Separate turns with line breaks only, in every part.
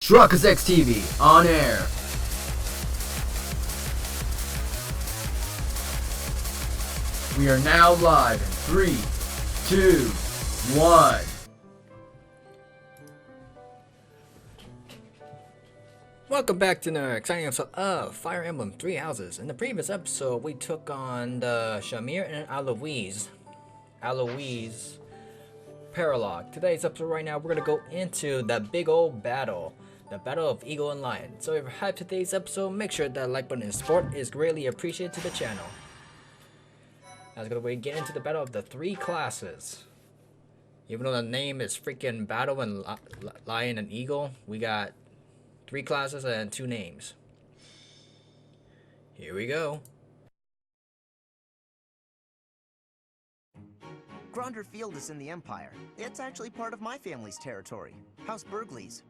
Truckers X TV on air. We are now live in 3, 2, 1. Welcome back to another exciting episode of Fire Emblem 3 Houses. In the previous episode, we took on the Shamir and Aloise Paralog. Today's episode right now, we're going to go into the big old battle. The Battle of Eagle and Lion. So if you're hyped to today's episode, make sure that like button and support is greatly appreciated to the channel. Now we're going to get into the battle of the three classes. Even though the name is freaking Battle and Lion and Eagle, we got 3 classes and 2 names. Here we go.
Gronder Field is in the Empire. It's actually part of my family's territory, House Burgley's.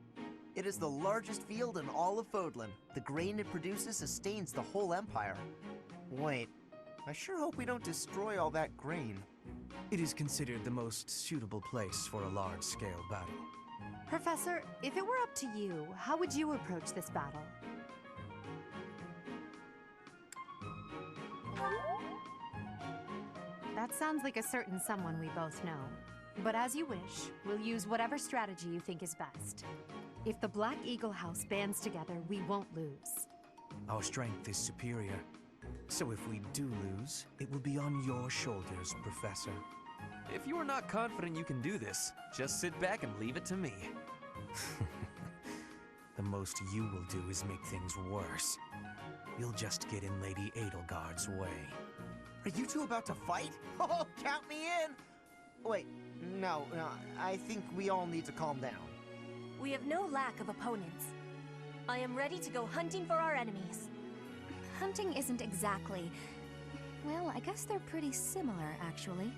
It is the largest field in all of Fodlan. The grain it produces sustains the whole Empire. Wait, I sure hope we don't destroy all that grain.
It is considered the most suitable place for a large-scale battle.
Professor, if it were up to you, how would you approach this battle? That sounds like a certain someone we both know. But as you wish, we'll use whatever strategy you think is best. If the Black Eagle House bands together, we won't lose.
Our strength is superior. So if we do lose, it will be on your shoulders, Professor.
If you are not confident you can do this, just sit back and leave it to me.
The most you will do is make things worse. You'll just get in Lady Edelgard's way.
Are you two about to fight? Oh, count me in! Wait, no, I think we all need to calm down.
We have no lack of opponents. I am ready to go hunting for our enemies.
Hunting isn't exactly... Well, I guess they're pretty similar, actually.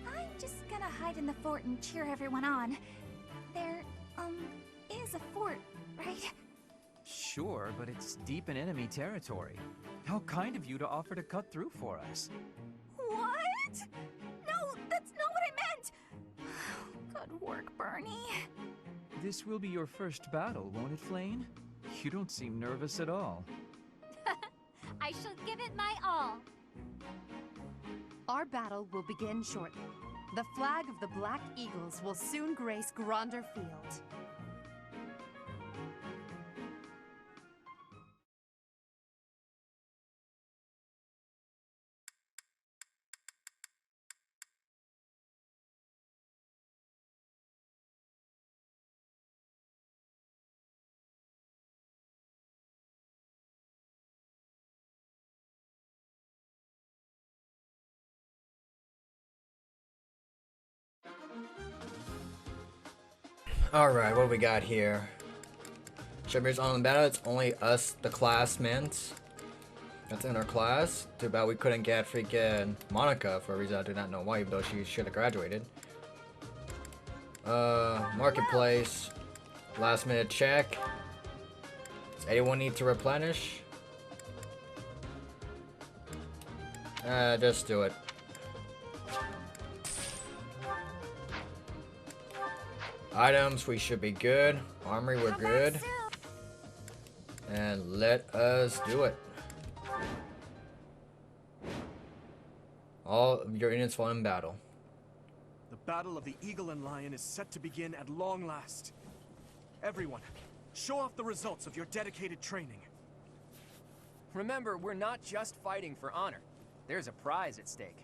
I'm just gonna hide in the fort and cheer everyone on. There, is a fort, right?
Sure, but it's deep in enemy territory. How kind of you to offer to cut through for us.
What? No, that's not what I meant! Good work, Bernie.
This will be your first battle, won't it, Flane? You don't seem nervous at all.
I shall give it my all.
Our battle will begin shortly. The flag of the Black Eagles will soon grace Gronder Field.
Alright, what do we got here? Shamir's on the battle. It's only us, the classmen. That's in our class. Too bad we couldn't get freaking Monica for a reason I do not know why, even though she should have graduated. Marketplace. Last minute check. Does anyone need to replenish? Just do it. Items, we should be good. Armory, we're good. And let us do it. All of your units fall in battle.
The Battle of the Eagle and Lion is set to begin at long last. Everyone, show off the results of your dedicated training.
Remember, we're not just fighting for honor. There's a prize at stake.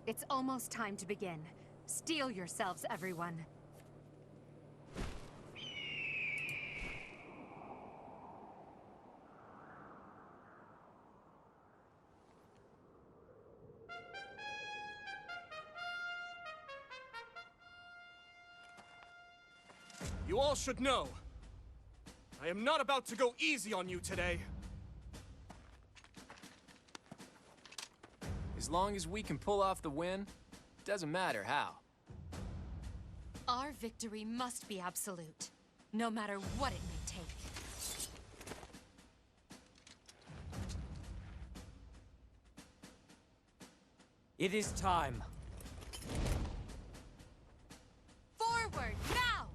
It's almost time to begin. Steel yourselves, everyone.
You all should know, I am not about to go easy on you today.
As long as we can pull off the win, doesn't matter how.
Our victory must be absolute, no matter what it may take.
It is time.
Forward, now!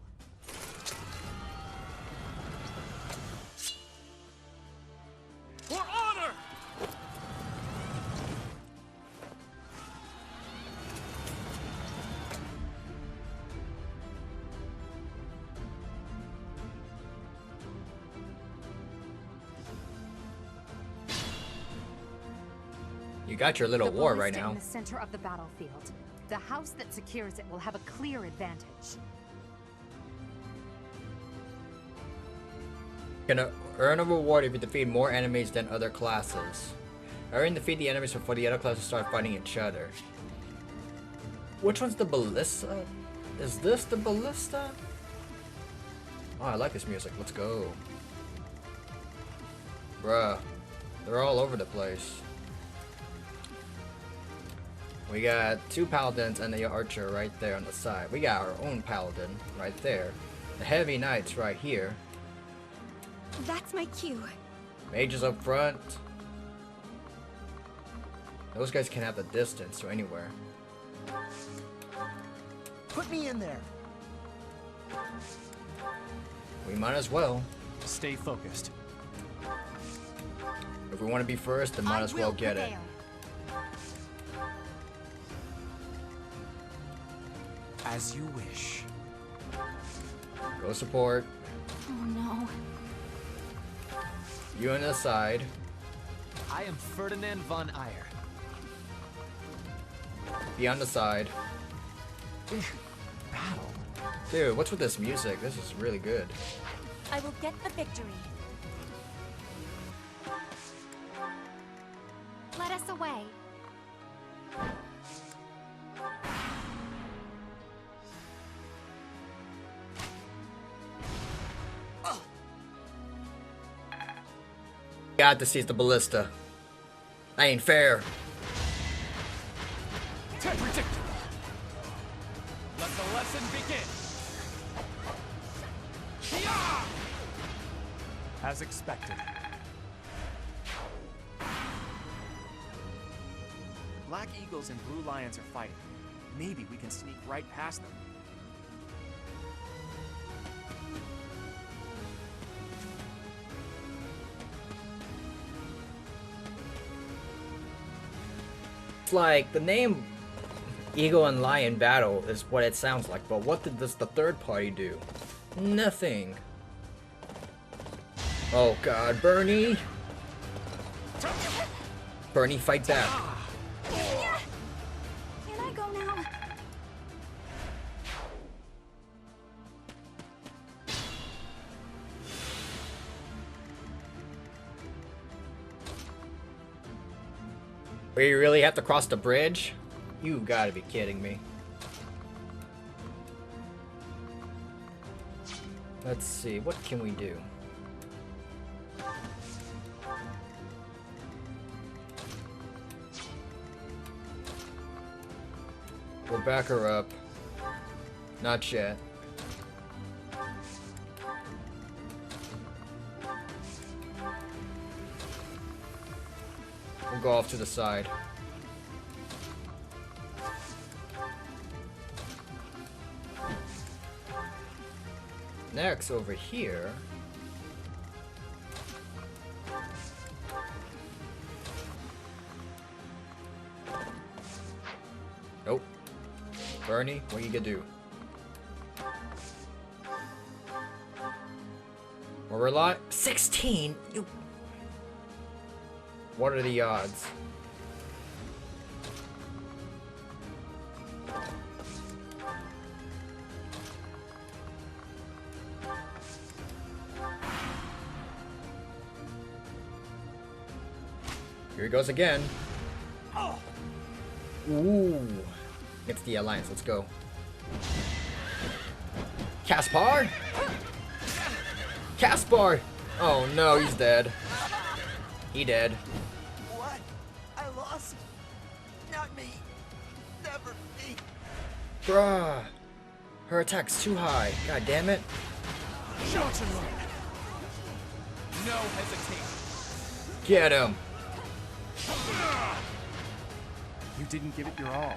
You got your little
The
war right
ballista
now.
in the center of the battlefield. The house that secures it will have a clear advantage.
You can earn a reward if you defeat more enemies than other classes. Hurry and defeat the enemies before the other classes start fighting each other. Which one's the ballista? Is this the ballista? Oh, I like this music. Let's go. Bruh. They're all over the place. We got 2 paladins and the archer right there on the side. We got our own paladin right there. The heavy knights right here.
That's my cue.
Mages up front. Those guys can have the distance to anywhere.
Put me in there.
We might as well.
Stay focused.
If we want to be first, then might as well get it.
As you wish.
Go support.
Oh no.
You on the side.
I am Ferdinand von Eyre.
Be on the side.
Battle.
Dude, what's with this music? This is really good.
I will get the victory.
Let us away.
Got to seize the ballista. That ain't fair.
Predictable. Let the lesson begin. As expected.
Black Eagles and Blue Lions are fighting. Maybe we can sneak right past them.
It's like the name Eagle and Lion Battle is what it sounds like, but what does the third party do? Nothing. Oh god, Bernie! Bernie, fight back.
Can I go now?
We really have to cross the bridge? You gotta be kidding me. Let's see, what can we do? We'll back her up. Not yet. We'll go off to the side. Next, over here. Nope. Bernie, what you gonna do? We're rely 16? You... What are the odds? Here he goes again. Ooh. It's the Alliance. Let's go. Caspar? Caspar! Oh no, he's dead. He dead.
What? I lost? Not me. Never me.
Bruh. Her attack's too high. God damn it.
Shout and run. No hesitation.
Get him.
You didn't give it your all.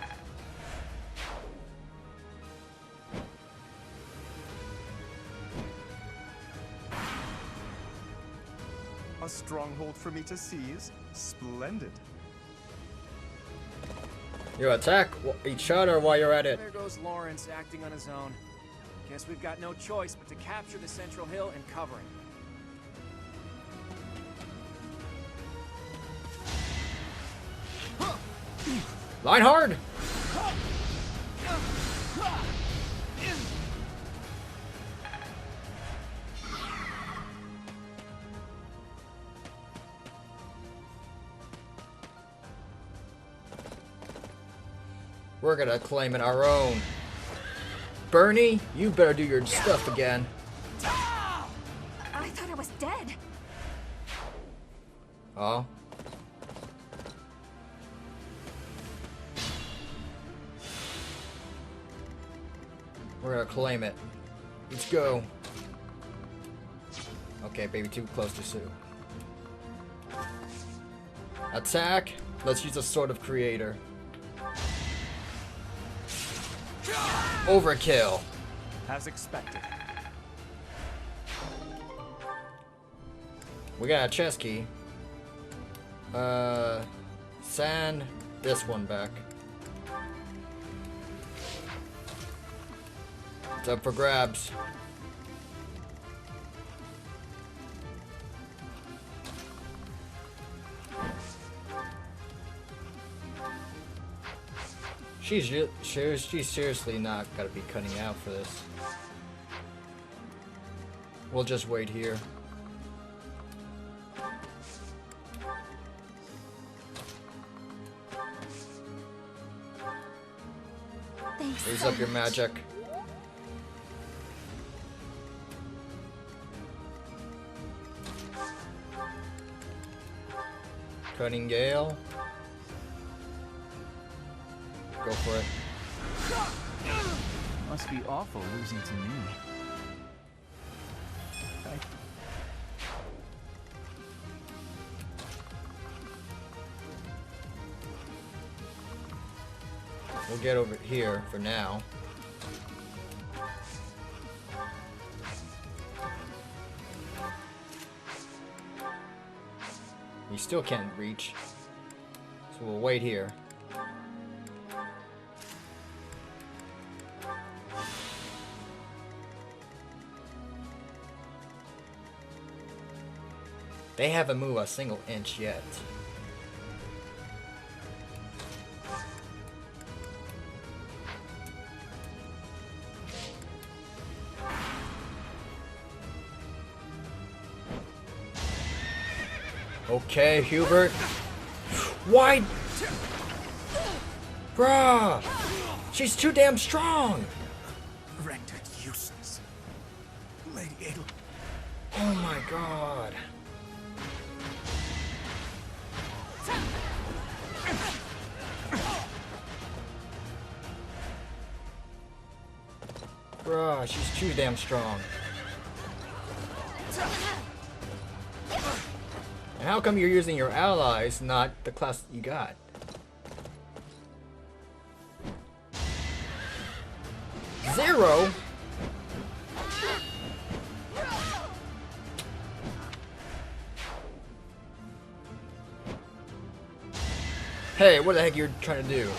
A stronghold for me to seize? Splendid.
You attack each other while you're at it.
There goes Lawrence acting on his own. Guess we've got no choice but to capture the central hill and cover it.
Line hard! We're gonna claim it our own. Bernie, you better do your stuff again.
I thought I was dead.
Oh. We're gonna claim it. Let's go. Okay, baby, too close to Sue. Attack. Let's use a Sword of Creator. Overkill.
As expected.
We got a chest key. Send this one back. It's up for grabs. She's seriously not gonna be cutting out for this. We'll just wait here.
Thanks.
Raise
so
up your
much.
magic. Cutting Gale. Go for it.
Must be awful losing to me.
We'll get over here for now. We still can't reach, so we'll wait here. They haven't moved a single inch yet. Okay, Hubert. Why? Bruh! She's too damn strong!
Rendered useless. Lady Adel.
Oh my god. Bruh, she's too damn strong. And how come you're using your allies, not the class you got? Zero? Hey, what the heck you're trying to do?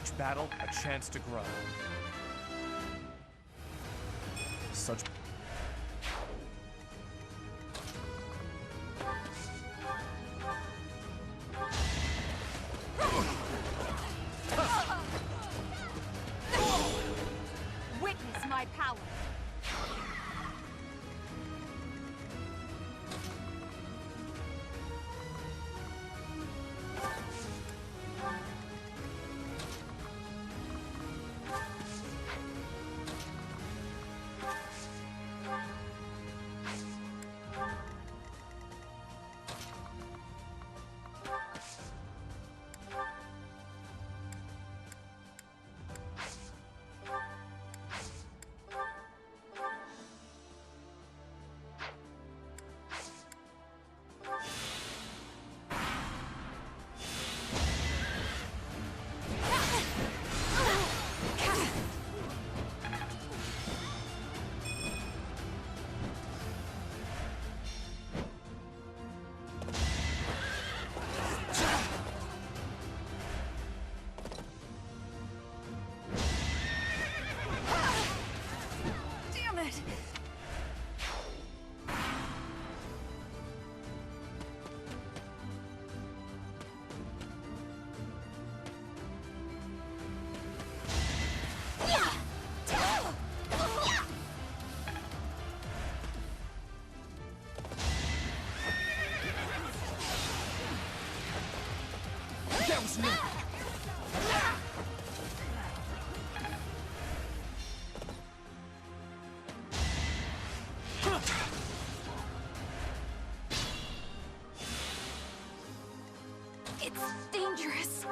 each battle a chance to grow. Such
Witness my power. Damn it!
that was me.
It's dangerous.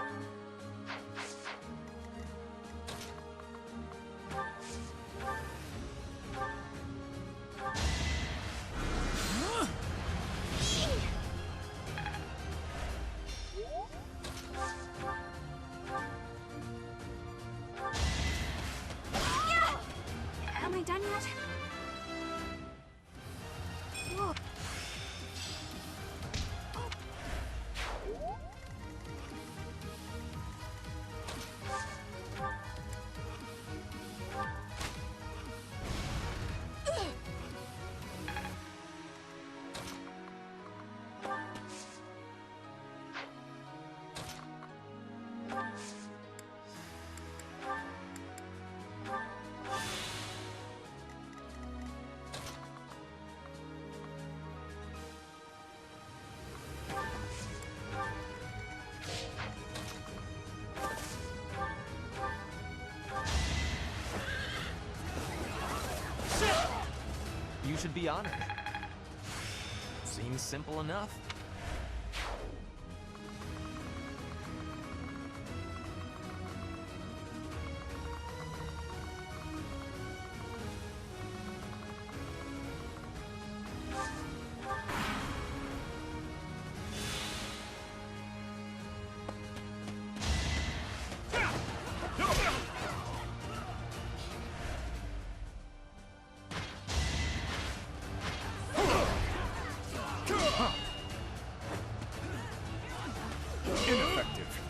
Am I done yet? Whoa.
You should be honored. Seems simple enough.
Ineffective.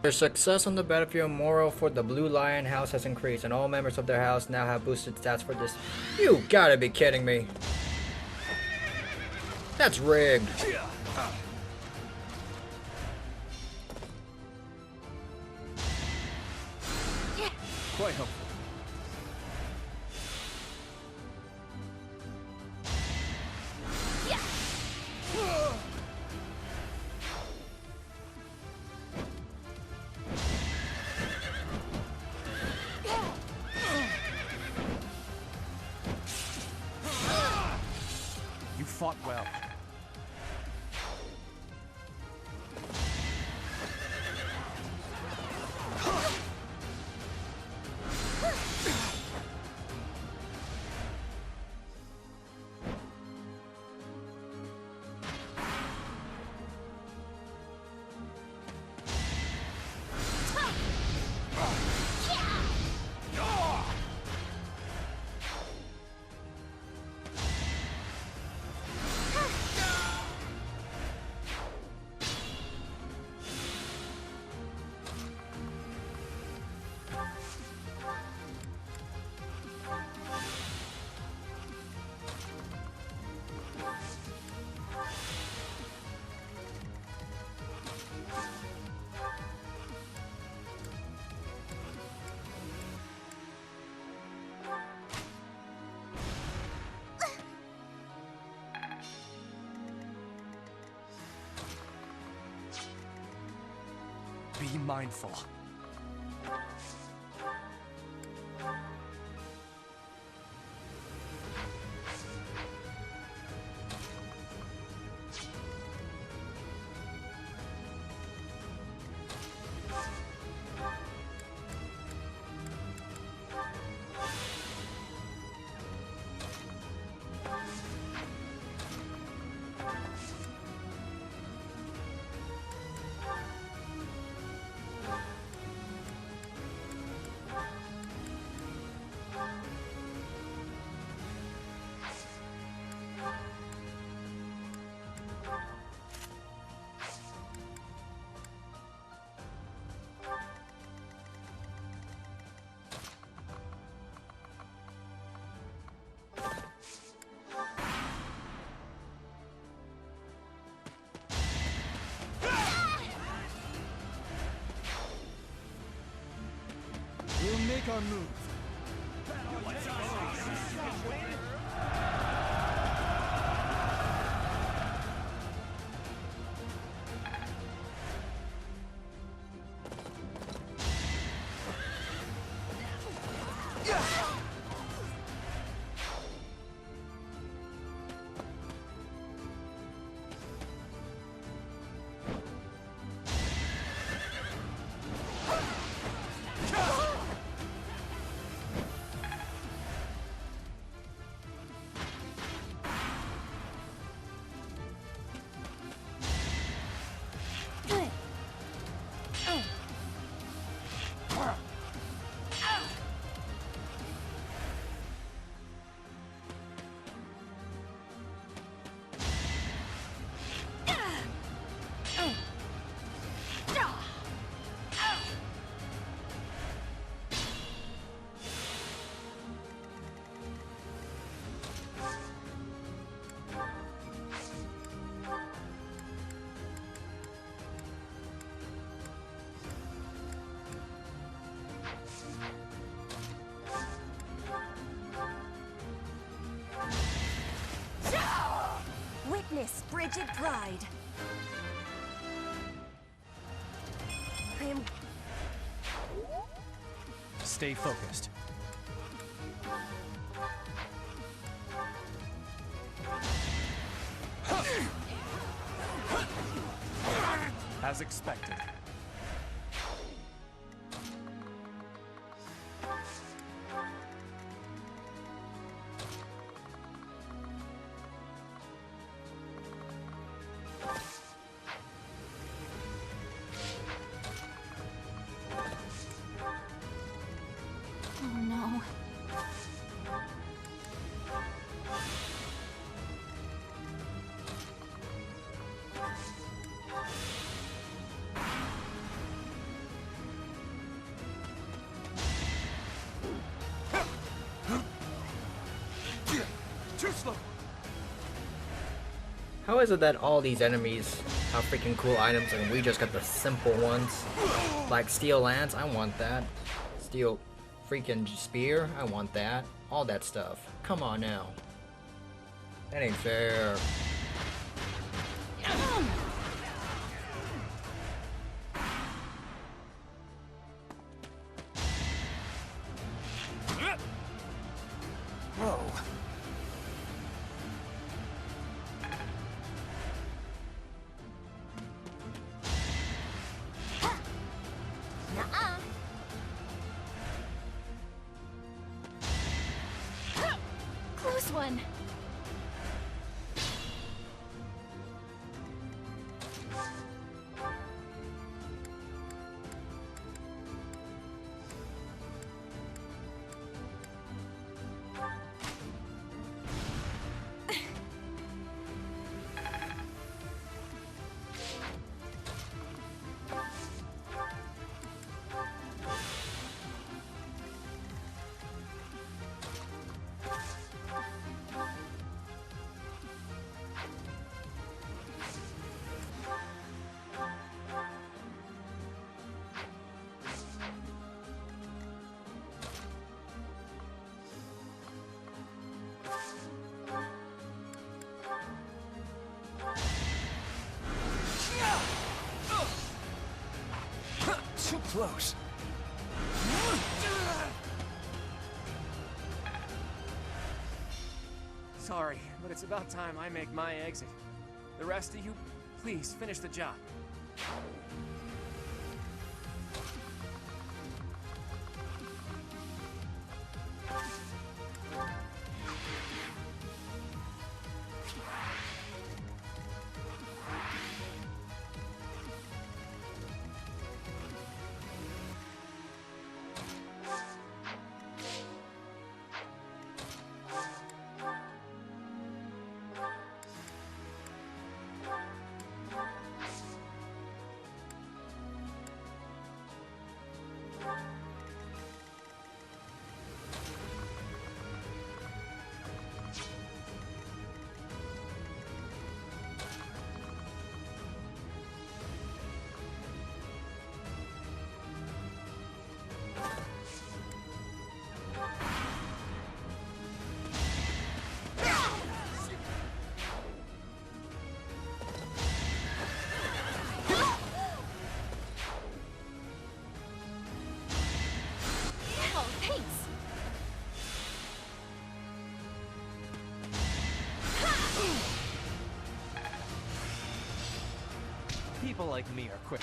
Their success on the battlefield morale for the Blue Lion House has increased, and all members of their house now have boosted stats for this. You gotta be kidding me. That's rigged.
Quite helpful. You fought well.
Be mindful.
We'll make our move.
Witness frigid pride. I am...
Stay focused. As expected.
Oh no.
Too slow.
How is it that all these enemies have freaking cool items and we just got the simple ones? Like steel lance, I want that. Steel freaking spear, I want that. All that stuff. Come on now. That ain't fair.
Whoa.
Close one.
close.
Sorry, but it's about time I make my exit. The rest of you, please finish the job.
People like me are quick.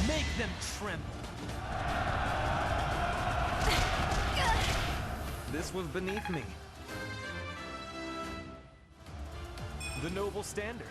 Make them tremble. This was beneath me. The noble standard.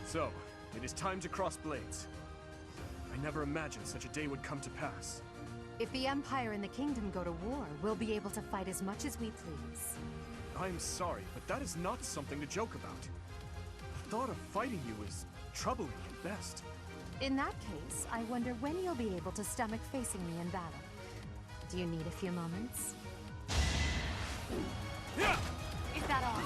So, it is time to cross blades. I never imagined such a day would come to pass.
If the Empire and the Kingdom go to war, we'll be able to fight as much as we please.
I'm sorry, but that is not something to joke about. The thought of fighting you is troubling at best.
In that case, I wonder when you'll be able to stomach facing me in battle. Do you need a few moments? Is that all?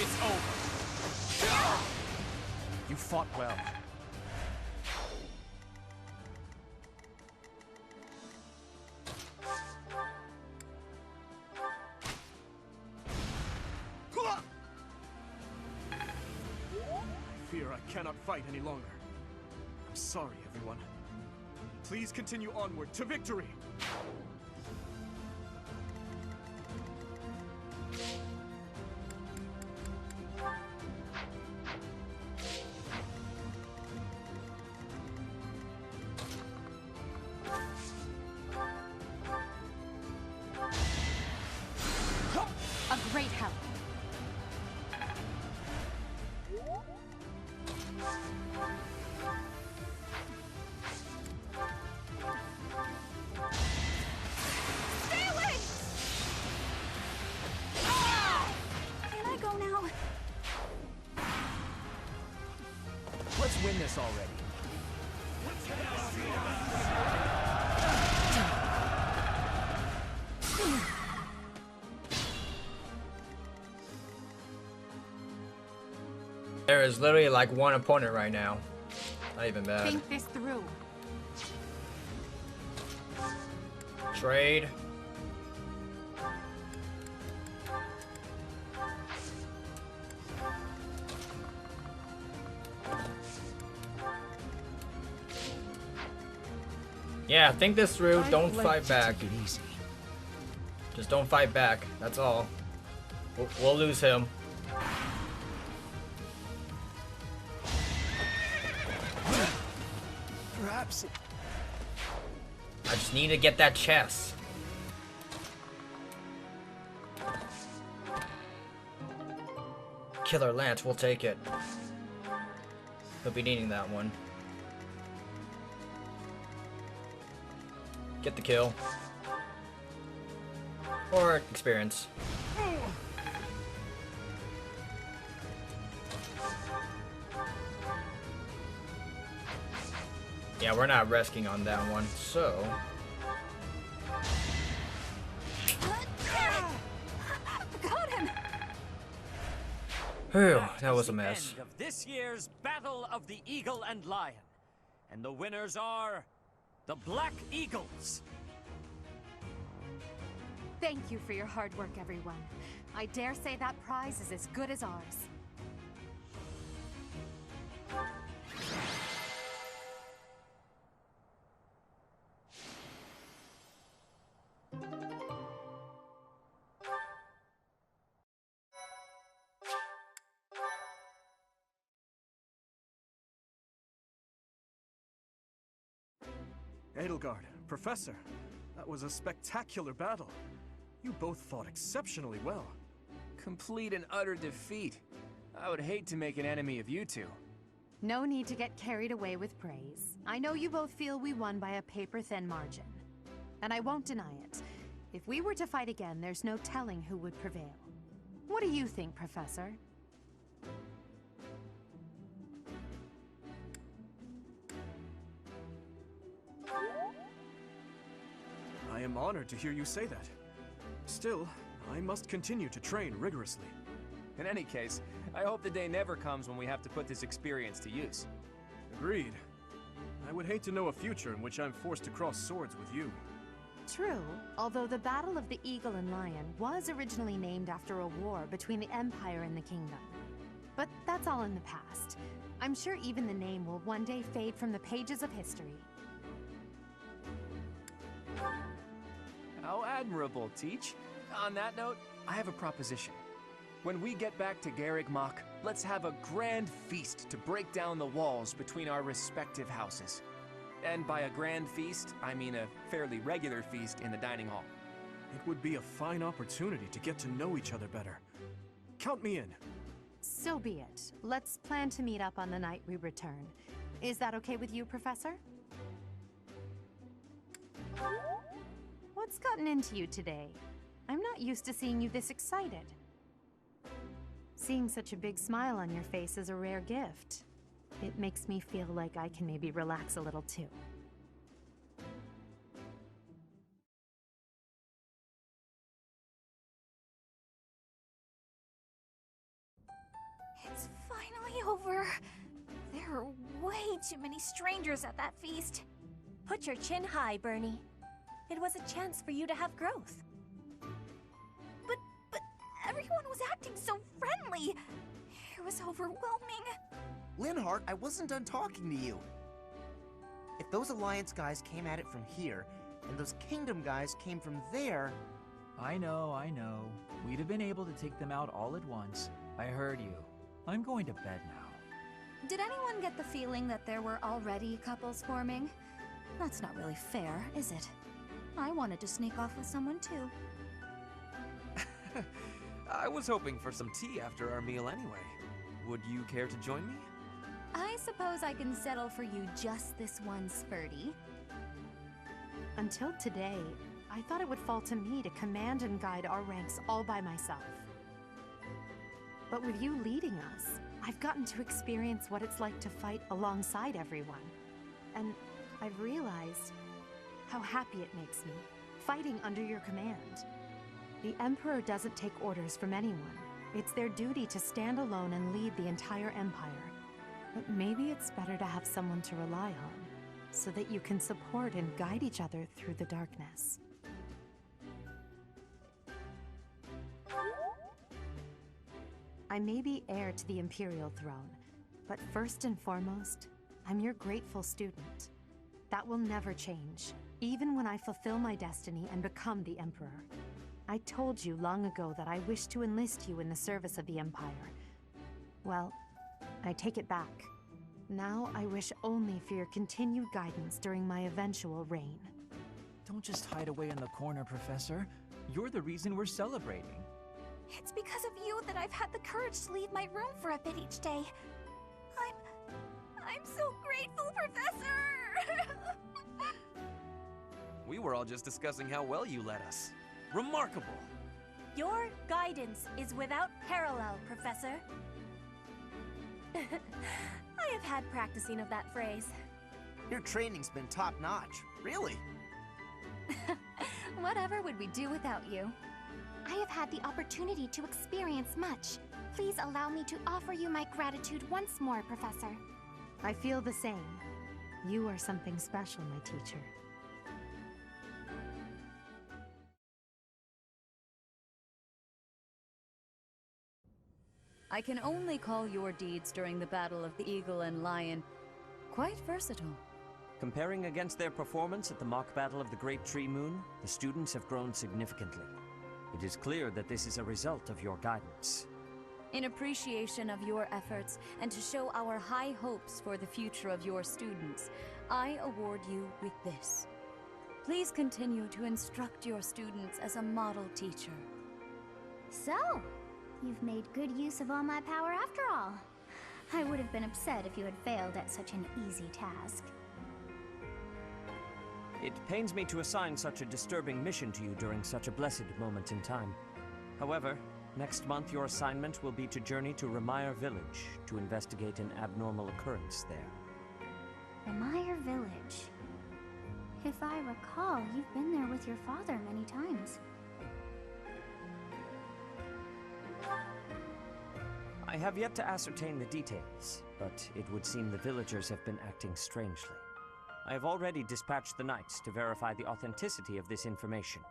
It's over. You fought well. I fear I cannot fight any longer. I'm sorry, everyone. Please continue onward to victory!
this already.
There is literally like one opponent right now. Not even bad.
Think this through.
Trade. Yeah, think this through. Don't fight back.
Take it easy.
Just don't fight back. That's all. We'll lose him.
Perhaps it...
I just need to get that chest. Killer Lance, we'll take it. He'll be needing that one. Get the kill. Or experience. Yeah, we're not resting on that one, so...
Got him!
Whew, that was a mess.
End of this year's Battle of the Eagle and Lion. And the winners are... the Black Eagles.
Thank you for your hard work, everyone. I dare say that prize is as good as ours.
Edelgard, Professor, that was a spectacular battle. You both fought exceptionally well.
Complete and utter defeat. I would hate to make an enemy of you two.
No need to get carried away with praise. I know you both feel we won by a paper-thin margin. And I won't deny it. If we were to fight again, there's no telling who would prevail. What do you think, Professor?
I am honored to hear you say that. Still, I must continue to train rigorously.
In any case, I hope the day never comes when we have to put this experience to use.
Agreed. I would hate to know a future in which I'm forced to cross swords with you.
True, although the Battle of the Eagle and Lion was originally named after a war between the Empire and the Kingdom. But that's all in the past. I'm sure even the name will one day fade from the pages of history.
How admirable, Teach. On that note, I have a proposition. When we get back to Garreg Mach, let's have a grand feast to break down the walls between our respective houses. And by a grand feast, I mean a fairly regular feast in the dining hall.
It would be a fine opportunity to get to know each other better. Count me in.
So be it. Let's plan to meet up on the night we return. Is that okay with you, Professor? What's gotten into you today? I'm not used to seeing you this excited. Seeing such a big smile on your face is a rare gift. It makes me feel like I can maybe relax a little too.
It's finally over. There are way too many strangers at that feast.
Put your chin high, Bernie. It was a chance for you to have growth.
But everyone was acting so friendly. It was overwhelming.
Linhardt, I wasn't done talking to you. If those Alliance guys came at it from here, and those Kingdom guys came from there...
I know. We'd have been able to take them out all at once. I heard you. I'm going to bed now.
Did anyone get the feeling that there were already couples forming? That's not really fair, is it? I wanted to sneak off with someone too.
I was hoping for some tea after our meal anyway. Would you care to join me?
I suppose I can settle for you just this one, Spurty.
Until today, I thought it would fall to me to command and guide our ranks all by myself. But with you leading us, I've gotten to experience what it's like to fight alongside everyone. And I've realized how happy it makes me, fighting under your command. The Emperor doesn't take orders from anyone. It's their duty to stand alone and lead the entire Empire. But maybe it's better to have someone to rely on, so that you can support and guide each other through the darkness. I may be heir to the Imperial throne, but first and foremost, I'm your grateful student. That will never change, even when I fulfill my destiny and become the Emperor. I told you long ago that I wish to enlist you in the service of the Empire. Well, I take it back. Now I wish only for your continued guidance during my eventual reign.
Don't just hide away in the corner, Professor. You're the reason we're celebrating.
It's because of you that I've had the courage to leave my room for a bit each day. I'm so grateful, Professor!
We were all just discussing how well you led us. Remarkable!
Your guidance is without parallel, Professor. I have had practicing of that phrase.
Your training's been top-notch, really.
Whatever would we do without you? I have had the opportunity to experience much. Please allow me to offer you my gratitude once more, Professor.
I feel the same. You are something special, my teacher.
I can only call your deeds during the Battle of the Eagle and Lion quite versatile.
Comparing against their performance at the mock battle of the Great Tree Moon, the students have grown significantly. It is clear that this is a result of your guidance.
In appreciation of your efforts and to show our high hopes for the future of your students, I award you with this. Please continue to instruct your students as a model teacher.
So, you've made good use of all my power after all. I would have been upset if you had failed at such an easy task.
It pains me to assign such a disturbing mission to you during such a blessed moment in time. However, next month your assignment will be to journey to Remire Village to investigate an abnormal occurrence there.
Remire Village. If I recall, you've been there with your father many times.
I have yet to ascertain the details, but it would seem the villagers have been acting strangely. I have already dispatched the knights to verify the authenticity of this information.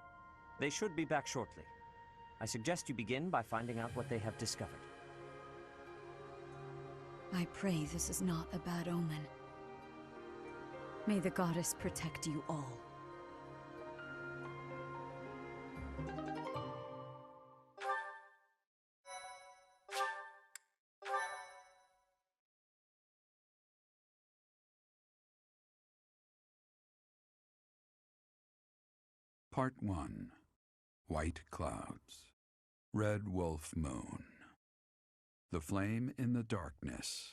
They should be back shortly. I suggest you begin by finding out what they have discovered.
I pray this is not a bad omen. May the goddess protect you all.
Part 1. White Clouds. Red Wolf Moon. The Flame in the Darkness.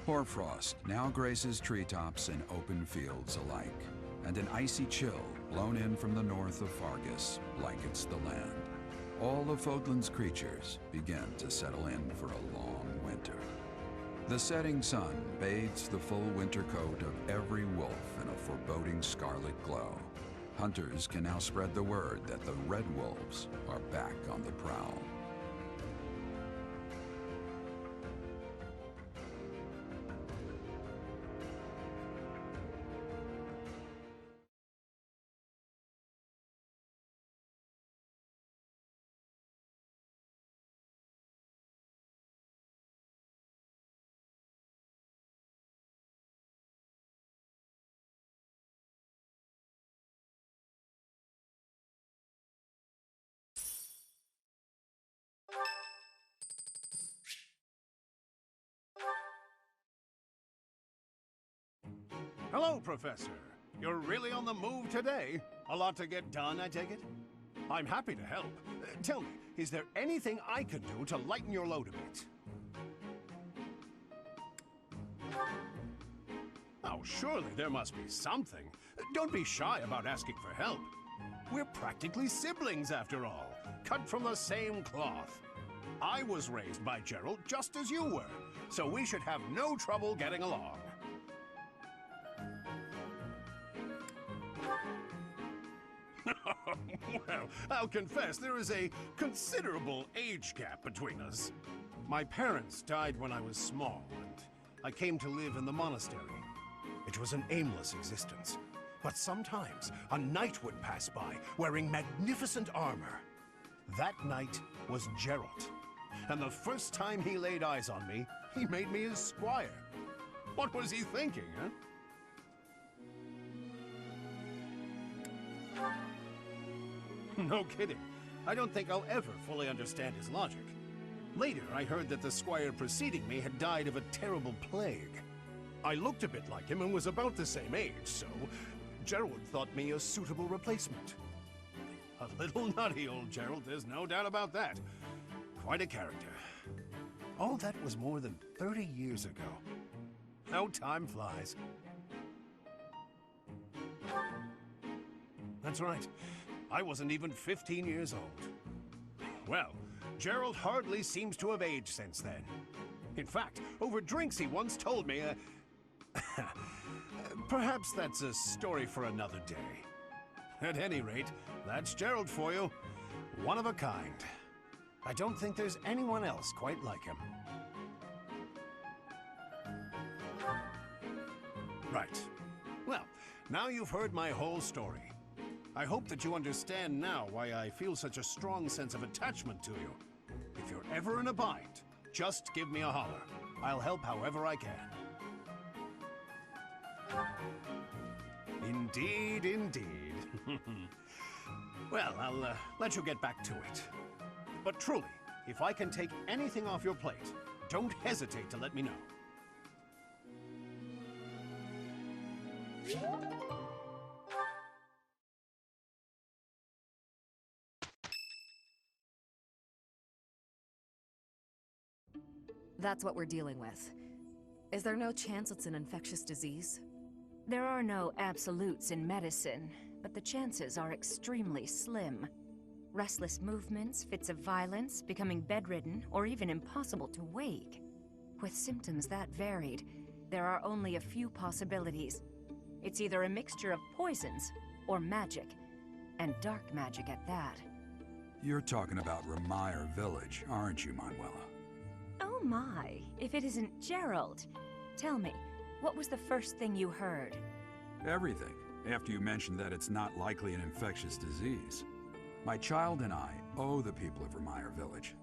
Hoarfrost now graces treetops and open fields alike, and an icy chill blown in from the north of Fargus blankets the land. All of Fodlan's creatures begin to settle in for a long winter. The setting sun bathes the full winter coat of every wolf in a foreboding scarlet glow. Hunters can now spread the word that the Red Wolves are back on the prowl.
Hello, Professor. You're really on the move today. A lot to get done, I take it? I'm happy to help. Tell me, is there anything I can do to lighten your load a bit? Oh, surely there must be something. Don't be shy about asking for help. We're practically siblings, after all. cut from the same cloth. I was raised by Gerald just as you were, so we should have no trouble getting along. Well, I'll confess there is a considerable age gap between us. My parents died when I was small, and I came to live in the monastery. It was an aimless existence, but sometimes a knight would pass by wearing magnificent armor. That knight was Gerald, and the first time he laid eyes on me, he made me his squire. What was he thinking, huh? No kidding. I don't think I'll ever fully understand his logic. Later, I heard that the squire preceding me had died of a terrible plague. I looked a bit like him and was about the same age, so Gerald thought me a suitable replacement. A little nutty, old Gerald, there's no doubt about that. Quite a character. All that was more than 30 years ago. How time flies. That's right. I wasn't even 15 years old. Well, Gerald hardly seems to have aged since then. In fact, over drinks he once told me, perhaps that's a story for another day. At any rate, that's Gerald for you. One of a kind. I don't think there's anyone else quite like him. Right. Well, now you've heard my whole story. I hope that you understand now why I feel such a strong sense of attachment to you. If you're ever in a bind, just give me a holler. I'll help however I can. Indeed, indeed. Well, I'll let you get back to it. But truly, if I can take anything off your plate, don't hesitate to let me know.
That's what we're dealing with. Is there no chance it's an infectious disease?
There are no absolutes in medicine, but the chances are extremely slim. Restless movements, fits of violence, becoming bedridden, or even impossible to wake. With symptoms that varied, there are only a few possibilities. It's either a mixture of poisons or magic, and dark magic at that.
You're talking about Remire Village, aren't you, Manuela?
Oh my, if it isn't Gerald. Tell me, what was the first thing you heard?
Everything, after you mentioned that it's not likely an infectious disease. My child and I owe the people of Remire Village.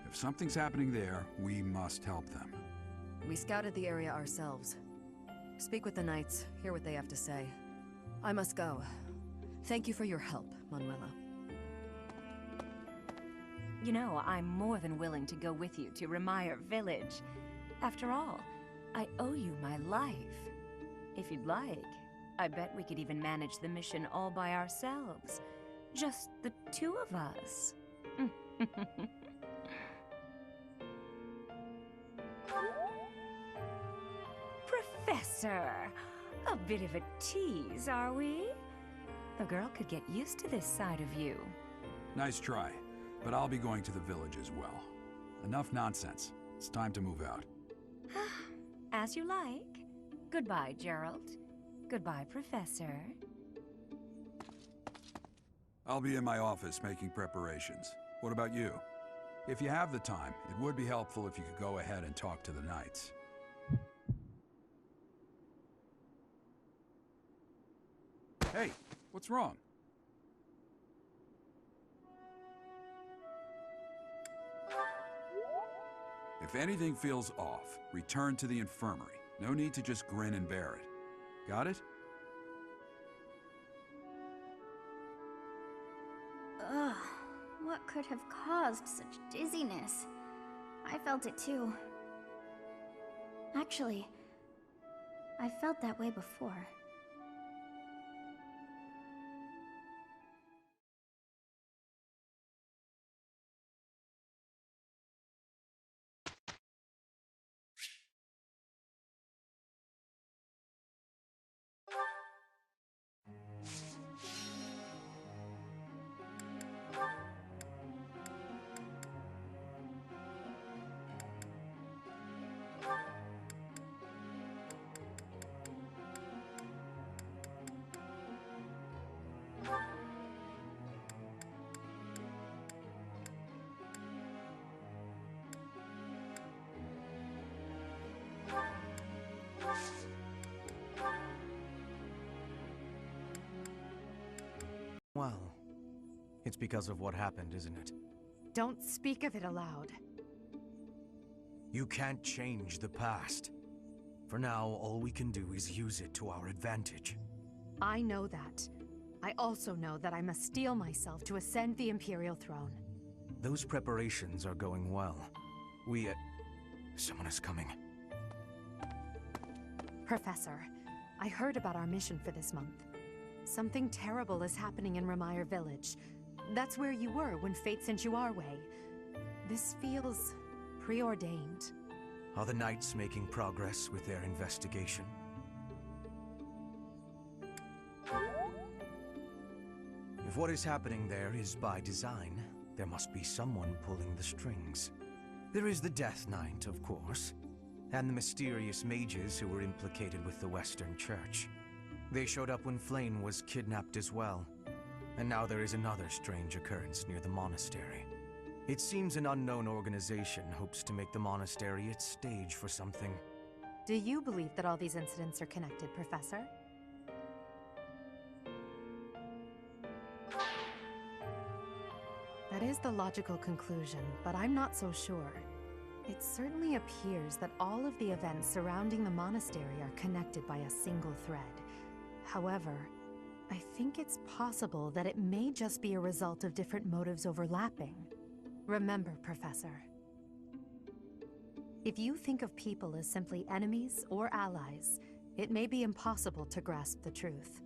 If something's happening there, we must help them.
We scouted the area ourselves. Speak with the knights, hear what they have to say. I must go. Thank you for your help, Manuela.
You know, I'm more than willing to go with you to Remire Village. After all, I owe you my life. If you'd like, I bet we could even manage the mission all by ourselves. Just the two of us. Professor! A bit of a tease, are we? A girl could get used to this side of you.
Nice try, but I'll be going to the village as well. Enough nonsense. It's time to move out.
As you like. Goodbye, Gerald. Goodbye, Professor.
I'll be in my office making preparations. What about you? If you have the time, it would be helpful if you could go ahead and talk to the knights. Hey, what's wrong? If anything feels off, return to the infirmary. No need to just grin and bear it. Got it?
Ugh, what could have caused such dizziness? I felt it too. Actually, I felt that way before.
Well, it's because of what happened, isn't it?
Don't speak of it aloud.
You can't change the past. For now, all we can do is use it to our advantage.
I know that. I also know that I must steel myself to ascend the Imperial throne.
Those preparations are going well. Someone is coming.
Professor, I heard about our mission for this month. Something terrible is happening in Remire Village. That's where you were when fate sent you our way. This feels preordained.
Are the Knights making progress with their investigation? If what is happening there is by design, there must be someone pulling the strings. There is the Death Knight, of course, and the mysterious mages who were implicated with the Western Church. They showed up when Flame was kidnapped as well, and now there is another strange occurrence near the monastery. It seems an unknown organization hopes to make the monastery its stage for something.
Do you believe that all these incidents are connected, Professor? That is the logical conclusion, but I'm not so sure. It certainly appears that all of the events surrounding the monastery are connected by a single thread. However, I think it's possible that it may just be a result of different motives overlapping. Remember, Professor, if you think of people as simply enemies or allies, it may be impossible to grasp the truth.